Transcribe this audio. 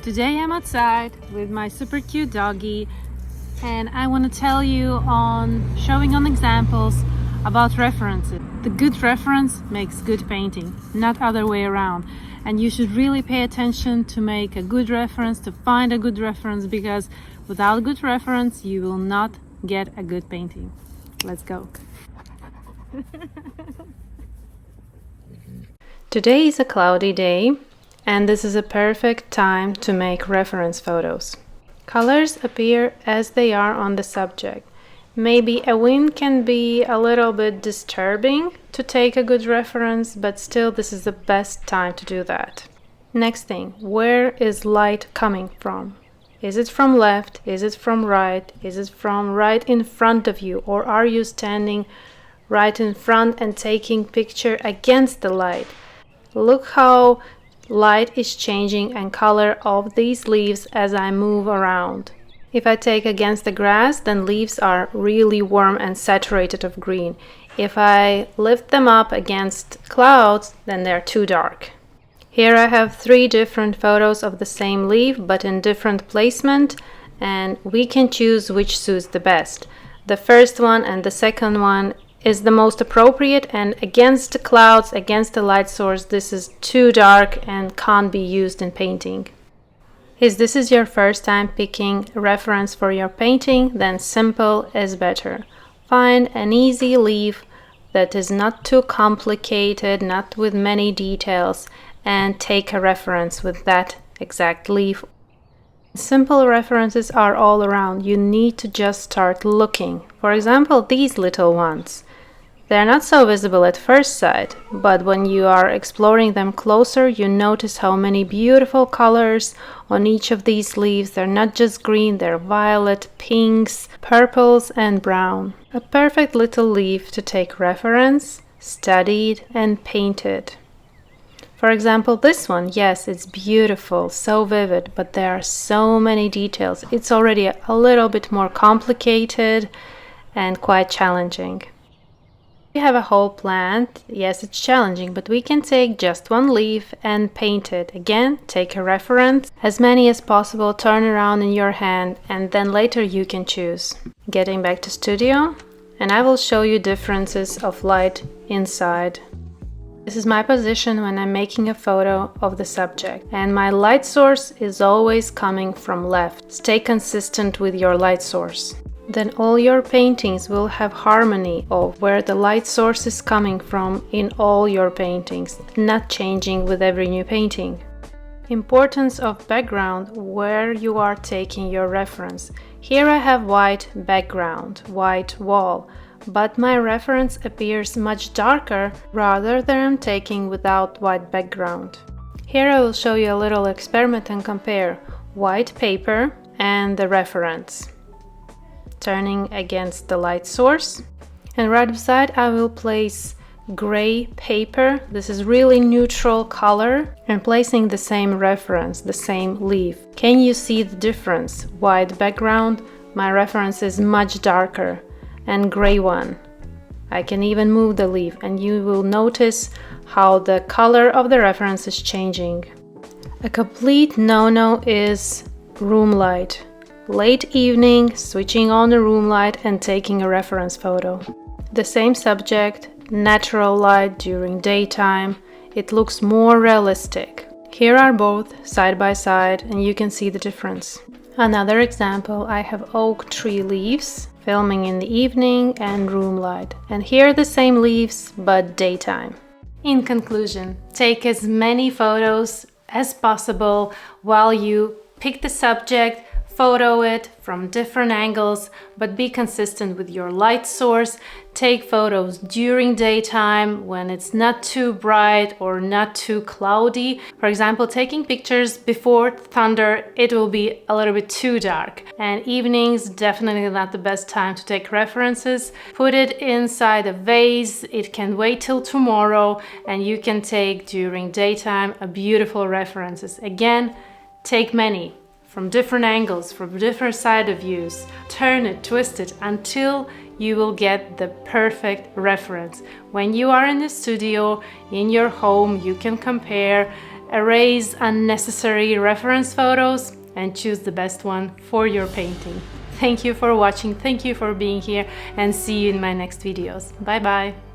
Today I'm outside with my super cute doggy, and I want to tell you showing on examples about references. The good reference makes good painting, not other way around. And you should really pay attention to make a good reference, to find a good reference, because without a good reference you will not get a good painting. Let's go. Today is a cloudy day, and this is a perfect time to make reference photos. Colors appear as they are on the subject. Maybe a wind can be a little bit disturbing to take a good reference, but still this is the best time to do that. Next thing, where is light coming from? Is it from left? Is it from right? Is it from right in front of you? Or are you standing right in front and taking picture against the light? Look how light is changing and color of these leaves as I move around. If I take against the grass, then leaves are really warm and saturated of green. If I lift them up against clouds, then they're too dark. Here I have 3 different photos of the same leaf, but in different placement, and we can choose which suits the best. The first one and the second one is the most appropriate, and against the clouds, against the light source, this is too dark and can't be used in painting. If this is your first time picking a reference for your painting, then simple is better. Find an easy leaf that is not too complicated, not with many details, and take a reference with that exact leaf. Simple references are all around. You need to just start looking. For example, these little ones. They're not so visible at first sight, but when you are exploring them closer, you notice how many beautiful colors on each of these leaves. They're not just green, they're violet, pinks, purples, and brown. A perfect little leaf to take reference, studied, and painted. For example, this one, yes, it's beautiful, so vivid, but there are so many details. It's already a little bit more complicated and quite challenging. We have a whole plant. Yes, it's challenging, but we can take just one leaf and paint it. Again, take a reference, as many as possible, turn around in your hand, and then later you can choose. Getting back to studio, and I will show you differences of light inside. This is my position when I'm making a photo of the subject, and my light source is always coming from left. Stay consistent with your light source. Then all your paintings will have harmony of where the light source is coming from in all your paintings, not changing with every new painting. Importance of background, where you are taking your reference. Here I have white background, white wall, but my reference appears much darker rather than I'm taking without white background. Here I will show you a little experiment and compare white paper and the reference. Turning against the light source, and right beside I will place gray paper. This is really neutral color, and placing the same reference, the same leaf. Can you see the difference? White background, my reference is much darker, and gray one. I can even move the leaf and you will notice how the color of the reference is changing. A complete no-no is room light. Late evening, switching on the room light and taking a reference photo. The same subject, natural light during daytime, it looks more realistic. Here are both side by side and you can see the difference. Another example, I have oak tree leaves, filming in the evening and room light. And here are the same leaves, but daytime. In conclusion, take as many photos as possible while you pick the subject, photo it from different angles, but be consistent with your light source. Take photos during daytime when it's not too bright or not too cloudy. For example, taking pictures before thunder, it will be a little bit too dark. And evenings, definitely not the best time to take references. Put it inside a vase, it can wait till tomorrow, and you can take during daytime a beautiful references. Again, take many. From different angles, from different side of views. Turn it, twist it until you will get the perfect reference. When you are in the studio, in your home, you can compare erase unnecessary reference photos, and choose the best one for your painting. Thank you for watching, thank you for being here, and see you in my next videos. Bye bye!